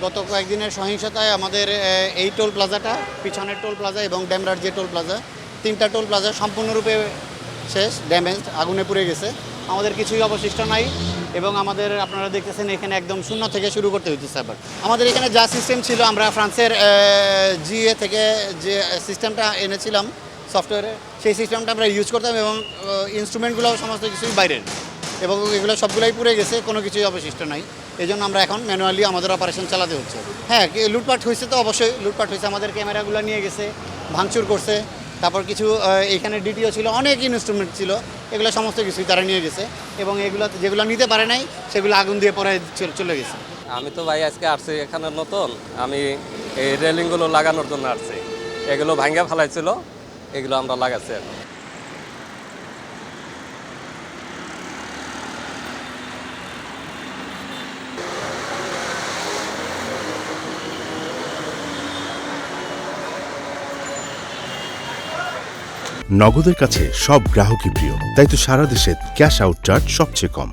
গত কয়েকদিনের সহিংসতায় আমাদের এই টোল প্লাজাটা, পিছনের টোল প্লাজা এবং ড্যামরার যে টোল প্লাজা, 3টা টোল প্লাজা সম্পূর্ণরূপে শেষ, ড্যামেজ, আগুনে পুড়ে গেছে। আমাদের কিছুই অবশিষ্ট নাই এবং আমাদের আপনারা দেখতেছেন এখানে একদম শূন্য থেকে শুরু করতে হইতেছে। আবার আমাদের এখানে যা সিস্টেম ছিল, আমরা ফ্রান্সের জিএ থেকে যে সিস্টেমটা এনেছিলাম সফটওয়্যারে, সেই সিস্টেমটা আমরা ইউজ করতাম এবং ইনস্ট্রুমেন্টগুলো সমস্ত কিছুই বাইরের এবং এগুলো সবগুলোই পুড়ে গেছে, কোনো কিছুই অবশিষ্ট নাই। এই জন্য আমরা এখন ম্যানুয়ালি আমাদের অপারেশন চালাতে হচ্ছে। হ্যাঁ, লুটপাট হয়েছে, তো অবশ্যই লুটপাট হয়েছে। আমাদের ক্যামেরাগুলো নিয়ে গেছে, ভাঙচুর করছে। তারপর কিছু এখানে ডিটিও ছিল, অনেক ইনস্ট্রুমেন্ট ছিল, এগুলো সমস্ত কিছুই তারা নিয়ে গেছে এবং এগুলো যেগুলো নিতে পারে নাই সেগুলো আগুন দিয়ে পরে চলে গেছে। আমি তো ভাই আজকে আসছি এখানে নতুন, আমি এই রেলিংগুলো লাগানোর জন্য আসছি। এগুলো ভাঙ্গা ফেলাইছিল, এগুলো আমরা লাগাচ্ছি এখন। নগদের কাছে সব গ্রাহকই প্রিয়, তাই তো সারা দেশে ক্যাশ আউট চার্জ সবচেয়ে কম।